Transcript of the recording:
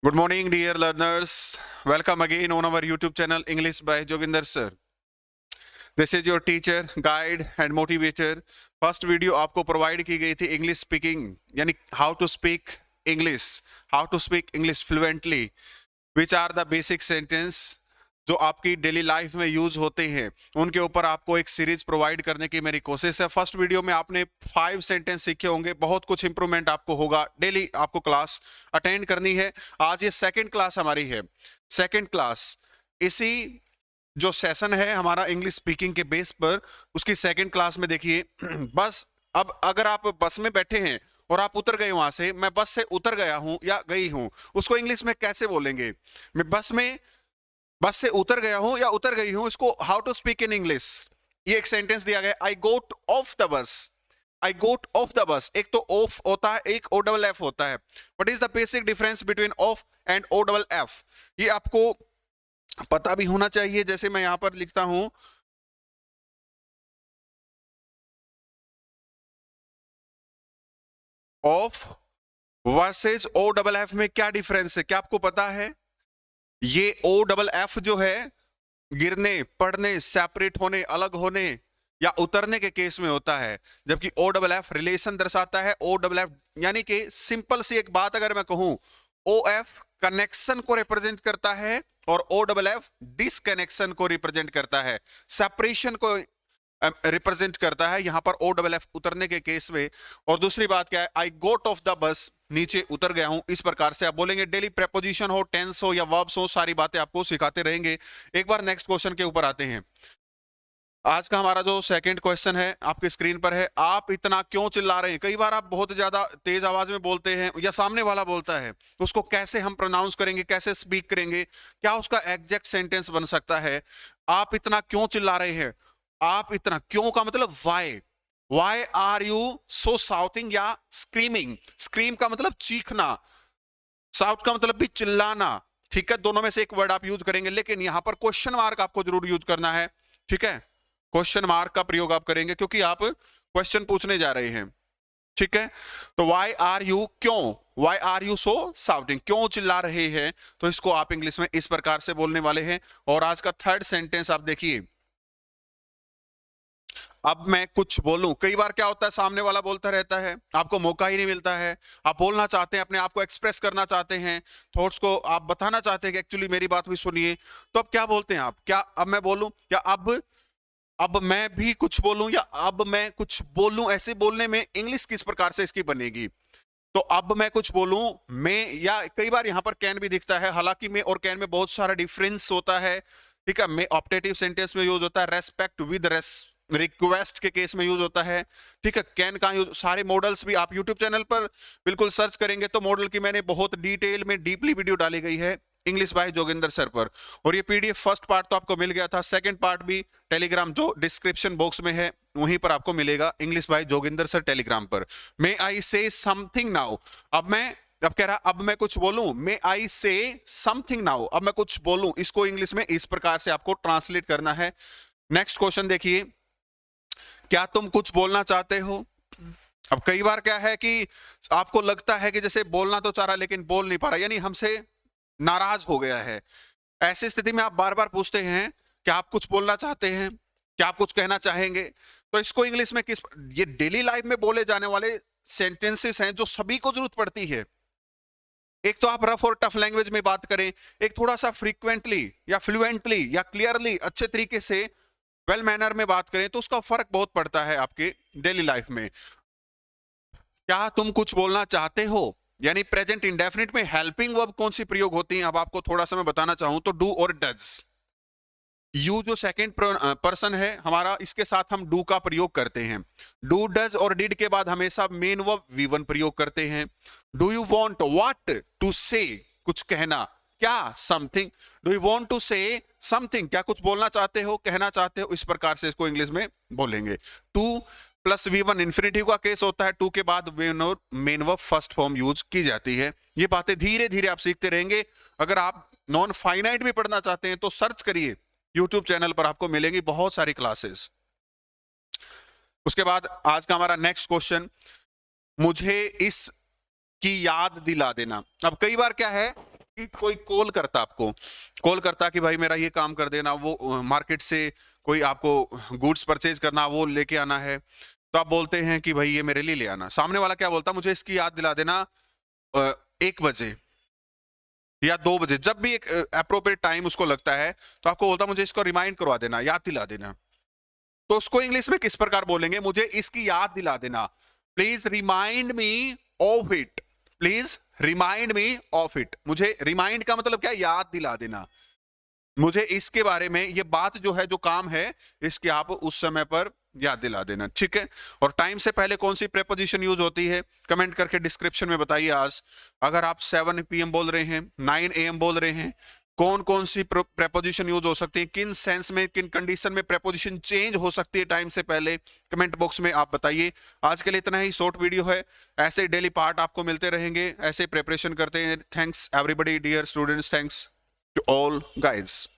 Good morning, dear learners. Welcome again on our YouTube channel English by Joginder sir. This is your teacher, guide and motivator. First video आपको provide की गई थी English speaking यानी how to speak English fluently, which are the basic sentence जो आपकी daily life में use होते हैं, उनके ऊपर आपको एक सीरीज प्रोवाइड करने की मेरी कोशिश है। फर्स्ट वीडियो में आपने 5 सेंटेंस सीखे होंगे, बहुत कुछ इंप्रूवमेंट आपको होगा। डेली आपको क्लास अटेंड करनी है। आज ये सेकंड क्लास हमारी है। सेकंड क्लास इसी जो सेशन है हमारा इंग्लिश स्पीकिंग के बेस पर, उसकी सेकंड क्लास में देखिए बस अब अगर आप बस में बैठे हैं और आप उतर गए वहां से, मैं बस से उतर गया हूं या गई हूं, उसको इंग्लिश में कैसे बोलेंगे? मैं बस से उतर गया हूं या उतर गई हूं, इसको how to speak in English. ये एक सेंटेंस दिया गया, आई गोट of the bus. I goat of the bus, एक तो ऑफ होता है, एक ओ डबल एफ होता है। What is the basic difference between of and O double F? ये आपको पता भी होना चाहिए। जैसे मैं यहां पर लिखता हूं, of versus O double F में क्या डिफरेंस है, क्या आपको पता है? ये ओ डबल एफ जो है गिरने, पड़ने, सेपरेट होने, अलग होने या उतरने के केस में होता है, जबकि ओ डबल एफ रिलेशन दर्शाता है। ओ डबल एफ यानी कि सिंपल सी एक बात अगर मैं कहूं, ओ एफ कनेक्शन को रिप्रेजेंट करता है और ओ डबल एफ डिसकनेक्शन को रिप्रेजेंट करता है, सेपरेशन को रिप्रेजेंट करता है यहां पर ओ डबल एफ उतरने के केस में। और दूसरी बात क्या है, आई गोट ऑफ द बस, नीचे उतर गया हूं, इस प्रकार से आप बोलेंगे। डेली प्रेपोजिशन हो, टेंस हो या वर्ब्स हो, सारी बातें आपको सिखाते रहेंगे। एक बार नेक्स्ट क्वेश्चन के ऊपर आते हैं। आज का हमारा जो सेकंड क्वेश्चन है आपके स्क्रीन पर है, आप इतना क्यों चिल्ला रहे हैं? कई बार आप बहुत ज्यादा तेज आवाज में बोलते हैं या सामने वाला बोलता है, तो उसको कैसे हम प्रोनाउंस करेंगे, कैसे स्पीक करेंगे, क्या उसका एग्जैक्ट सेंटेंस बन सकता है? आप इतना क्यों चिल्ला रहे हैं? आप इतना क्यों का मतलब why are you so shouting या स्क्रीमिंग। स्क्रीम का मतलब चीखना, साउट का मतलब भी चिल्लाना। ठीक है, दोनों में से एक वर्ड आप यूज करेंगे, लेकिन यहां पर क्वेश्चन मार्क आपको जरूर यूज करना है। ठीक है, क्वेश्चन मार्क का प्रयोग आप करेंगे क्योंकि आप क्वेश्चन पूछने जा रहे हैं। ठीक है, तो वाई आर यू, क्यों, why are you so shouting, क्यों चिल्ला रहे हैं, तो इसको आप इंग्लिश में इस प्रकार से बोलने वाले हैं। और आज का थर्ड सेंटेंस आप देखिए, अब मैं कुछ बोलूं। कई बार क्या होता है, सामने वाला बोलता रहता है, आपको मौका ही नहीं मिलता है। आप बोलना चाहते हैं, अपने आप को एक्सप्रेस करना चाहते हैं, थॉट्स को आप बताना चाहते हैं कि एक्चुअली मेरी बात भी सुनिए, तो अब क्या बोलते हैं आप? क्या अब मैं बोलूं या अब मैं भी कुछ बोलूं या अब मैं कुछ बोलूं? ऐसे बोलने में इंग्लिश किस प्रकार से इसकी बनेगी? तो अब मैं कुछ बोलूं, मैं, या कई बार यहां पर कैन भी दिखता है, हालांकि मैं और कैन में बहुत सारा डिफरेंस होता है। ठीक है, मैं ऑप्टेटिव सेंटेंस में यूज होता है, रेस्पेक्ट विद रिक्वेस्ट के केस में यूज होता है। ठीक है, कैन का यूज, सारे मॉडल्स भी आप यूट्यूब चैनल पर बिल्कुल सर्च करेंगे तो मॉडल की मैंने बहुत डिटेल में डीपली वीडियो डाली गई है इंग्लिश बाय जोगिंदर सर पर। और ये पीडीएफ फर्स्ट पार्ट तो आपको मिल गया था, सेकंड पार्ट भी टेलीग्राम जो डिस्क्रिप्शन बॉक्स में है वहीं पर आपको मिलेगा, English by Joginder sir Telegram पर। मे आई से समथिंग नाउ, अब कह रहा अब मैं कुछ बोलूं, मे आई से समथिंग नाउ, अब मैं कुछ बोलूं, इसको इंग्लिश में इस प्रकार से आपको ट्रांसलेट करना है। नेक्स्ट क्वेश्चन देखिए, क्या तुम कुछ बोलना चाहते हो? अब कई बार क्या है कि आपको लगता है कि जैसे बोलना तो चाह रहा लेकिन बोल नहीं पा रहा, यानी हमसे नाराज हो गया है। ऐसी स्थिति में आप बार बार पूछते हैं क्या आप कुछ बोलना चाहते हैं, क्या आप कुछ कहना चाहेंगे? तो इसको इंग्लिश में किस, ये डेली लाइफ में बोले जाने वाले सेंटेंसेस हैं जो सभी को जरूरत पड़ती है। एक तो आप रफ और टफ लैंग्वेज में बात करें, एक थोड़ा सा फ्रीक्वेंटली या फ्लुएंटली या क्लियरली अच्छे तरीके से वेल मैनर में बात करें, तो उसका फर्क बहुत पड़ता है आपके डेली लाइफ में। क्या तुम कुछ बोलना चाहते हो, यानी प्रेजेंट इंडेफिनिट में हेल्पिंग वर्ब कौन सी प्रयोग होती है, अब आपको थोड़ा सा मैं बताना चाहूं तो डू और डज। यू जो सेकंड पर्सन है हमारा, इसके साथ हम डू का प्रयोग करते हैं। डू, डज और डिड के बाद हमेशा मेन वर्ब वी1 प्रयोग करते हैं। Do you want what to say, कुछ कहना, क्या, something. Do you want to say something, क्या कुछ बोलना चाहते हो, कहना चाहते हो, इस प्रकार से इसको इंग्लिश में बोलेंगे। टू प्लस वी1 इन्फिनिटिव का केस होता है, टू के बाद main verb first form use की जाती है। ये बातें धीरे धीरे आप सीखते रहेंगे। अगर आप नॉन फाइनाइट भी पढ़ना चाहते हैं तो सर्च करिए, यूट्यूब चैनल पर आपको मिलेंगी बहुत सारी क्लासेस। उसके बाद आज का हमारा नेक्स्ट क्वेश्चन, मुझे इस की याद दिला देना। अब कई बार क्या है, कि कोई कॉल करता कि भाई मेरा ये काम कर देना, वो मार्केट से कोई आपको गुड्स परचेज करना, वो लेके आना है, तो आप बोलते हैं कि भाई ये मेरे लिए ले आना। सामने वाला क्या बोलता, मुझे इसकी याद दिला देना 1 बजे या 2 बजे, जब भी एक अप्रोप्रिएट टाइम उसको लगता है, तो आपको बोलता मुझे इसको रिमाइंड करवा देना, याद दिला देना। तो उसको इंग्लिश में किस प्रकार बोलेंगे, मुझे इसकी याद दिला देना, please remind me of it, please remind me of it. मुझे रिमाइंड का मतलब क्या, याद दिला देना, मुझे इसके बारे में, ये बात जो है, जो काम है, इसके आप उस समय पर याद दिला देना, ठीक है। और टाइम से पहले कौन सी प्रेपोजिशन यूज होती है, कमेंट करके डिस्क्रिप्शन में बताइए। आज अगर आप 7 PM बोल रहे हैं, 9 AM बोल रहे हैं, कौन कौन सी प्रेपोजिशन यूज हो सकती है, किन सेंस में, किन कंडीशन में प्रेपोजिशन चेंज हो सकती है टाइम से पहले, कमेंट बॉक्स में आप बताइए। आज के लिए इतना ही शॉर्ट वीडियो है, ऐसे डेली पार्ट आपको मिलते रहेंगे, ऐसे प्रिपरेशन करते हैं। Thanks everybody dear students, thanks to all guys.